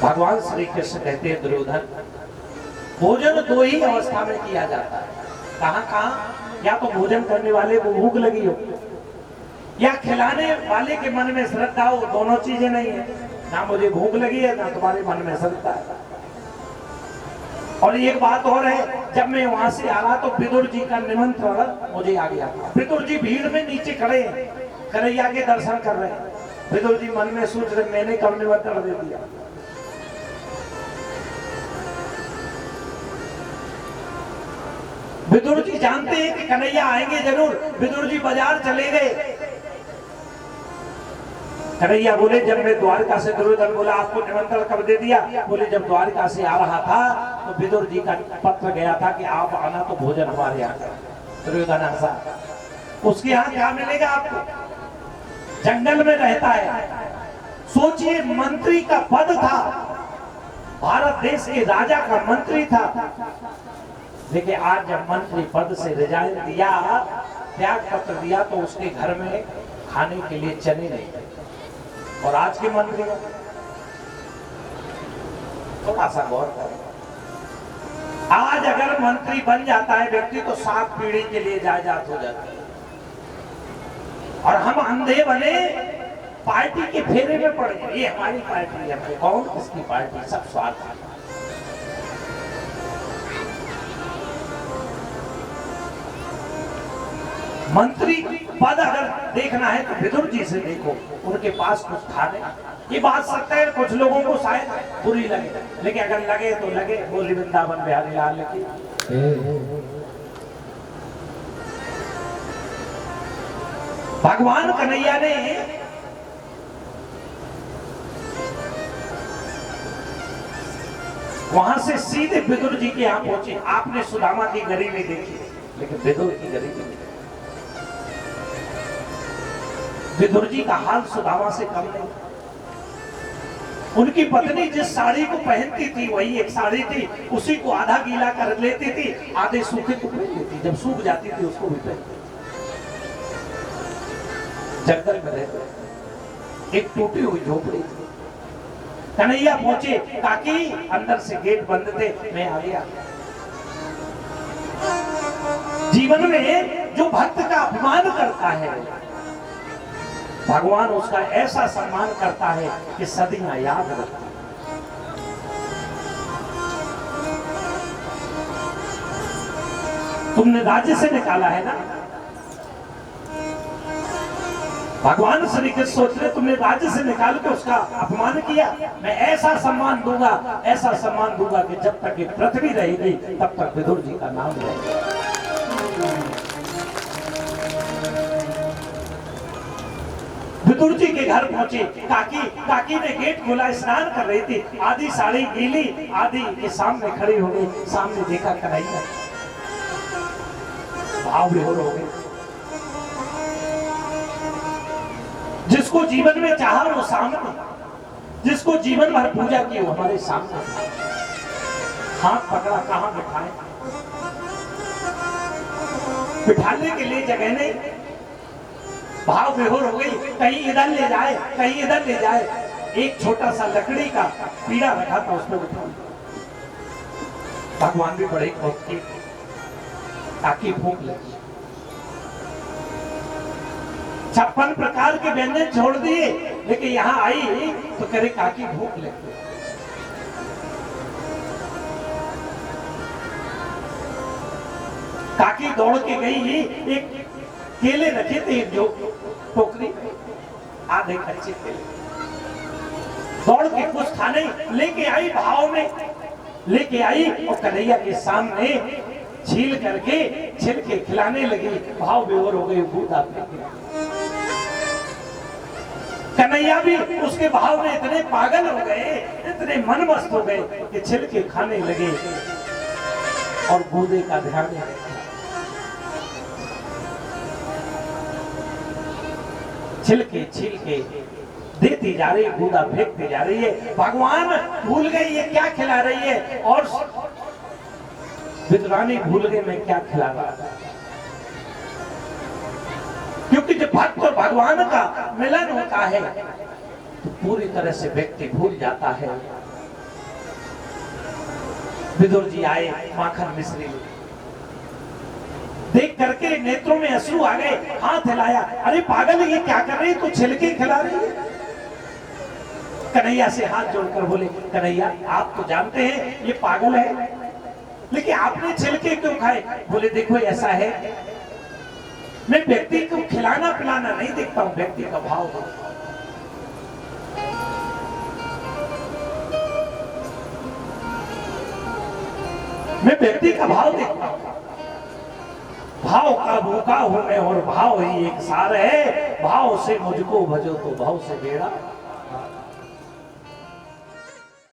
भगवान श्री कृष्ण कहते हैं दुर्योधन, भोजन दो ही अवस्था में किया जाता है। कहां कहां? या तो भोजन करने वाले को भूख लगी हो, या खिलाने वाले के मन में श्रद्धा हो। दोनों चीजें नहीं है, ना मुझे भूख लगी है ना तुम्हारे मन में श्रद्धा है। और एक बात और है, जब मैं वहां से आ रहा तो विदुर जी का निमंत्रण मुझे आ गया। विदुर जी भीड़ में नीचे खड़े हैं, कन्हैया के दर्शन कर रहे हैं। विदुर जी मन में सोच रहे मैंने कब निमंत्रण दे दिया। विदुर जी जानते हैं कि कन्हैया आएंगे जरूर। विदुर जी बाजार चले गए। कन्हैया बोले जब मैं द्वारका से, दुर्योधन बोला आपको निमंत्रण कब दे दिया? बोले जब द्वारका से आ रहा था तो विदुर जी का पत्र गया था कि आप आना तो भोजन हमारे यहाँ। दुर्योधन हंसा, उसके यहाँ क्या मिलेगा आपको? जंगल में रहता है। सोचिए, मंत्री का पद था, भारत देश के राजा का मंत्री था, लेकिन आज जब मंत्री पद से रिजाइन दिया, त्याग पत्र दिया, तो उसके घर में खाने के लिए चने नहीं थे। और आज के मंत्री थोड़ा सा गौर करें, आज अगर मंत्री बन जाता है व्यक्ति तो 7 पीढ़ी के लिए जायदाद हो जाता है। और हम अंधे बने, पार्टी के फेरे में पड़ गए, ये हमारी पार्टी है, कौन किसकी पार्टी, सब स्वार्थ है। मंत्री पद अगर देखना है तो विदुर जी से देखो, उनके पास कुछ था नहीं। ये बात सकता है कुछ लोगों को शायद बुरी लगे, लेकिन अगर लगे तो लगे। बोली वृंदावन बिहारी लाल की। भगवान कन्हैया ने वहां से सीधे विदुर जी के यहाँ पहुंचे। आपने सुदामा की गरीबी देखी, लेकिन विदुर की गरीबी नहीं। विदुर जी का हाल सुदामा से कम नहीं। उनकी पत्नी जिस साड़ी को पहनती थी वही एक साड़ी थी, उसी को आधा गीला कर लेती थी, आधे सूखे को पहन लेती, जब सूख जाती थी उसको भी पहनती। जंगल में रहते, एक टूटी हुई झोपड़ी थी। कन्हैया पहुंचे, काकी अंदर से गेट बंद थे, मैं आ गया। जीवन में जो भक्त का अपमान करता है भगवान उसका ऐसा सम्मान करता है कि सदियां याद रखता है। तुमने राज्य से निकाला है ना, भगवान श्री कृष्ण सोच रहे तुमने राज्य से निकाल के उसका अपमान किया, मैं ऐसा सम्मान दूंगा, ऐसा सम्मान दूंगा कि जब तक ये पृथ्वी रहेगी तब तक विदुर जी का नाम रहेगा। विदुर जी के घर पहुंचे, काकी ने गेट खोला, स्नान कर रही थी, आधी साड़ी गीली, आधी के सामने खड़ी हो गई। सामने देखा कन्हैया, भाव विभोर हो गए। जिसको जीवन में चाहा वो सामने, जिसको जीवन भर पूजा की वो हमारे सामने। हाथ पकड़ा, कहां बिठाए? बिठाने के लिए जगह नहीं, भाव विभोर हो गई। कहीं इधर ले जाए, कहीं इधर ले जाए। एक छोटा सा लकड़ी का पीड़ा रखा था, उसमें बिठा। भगवान भी बड़े खुश थे, ताकि भूख लगी। 56 प्रकार के व्यंजन छोड़ दिए, लेकिन यहाँ आई तो करे काकी भूख लगी। काकी दौड़ के गई, एक केले रखे थे जो टोकरी, आधे कच्चे केले, दौड़ के कुछ था नहीं, लेके आई, भाव में लेके आई और कन्हैया के सामने छील करके छिलके खिलाने लगी। भाव विभोर हो गई, बूढ़ा कन्हैया भी उसके भाव में इतने पागल हो गए, इतने मनमस्त हो गए कि छिलके खाने लगे और बूढ़े का ध्यान छिलके छिलके देती जा रही, बूढ़ा फेंकती जा रही है। भगवान भूल गई ये क्या खिला रही है, और विद्वानी भूल गए मैं क्या खिला रहा था। क्योंकि जब भक्त और भगवान का मिलन होता है तो पूरी तरह से व्यक्ति भूल जाता है विदुर जी आए माखन मिश्री देख करके नेत्रों में अश्रु आ गए, हाथ हिलाया, अरे पागल ये क्या कर रही, तू छिलके खिला रही है। कन्हैया से हाथ जोड़कर बोले, कन्हैया आप तो जानते हैं ये पागल है, लेकिन आपने छिलके क्यों खाए? बोले देखो ऐसा है, मैं व्यक्ति को खिलाना पिलाना नहीं देखता हूं, व्यक्ति का भाव देखता हूं। मैं व्यक्ति का भाव देखता हूं, भाव का भूखा हूं मैं और भाव ही एक सार है, भाव से मुझको भजो तो भाव से बेड़ा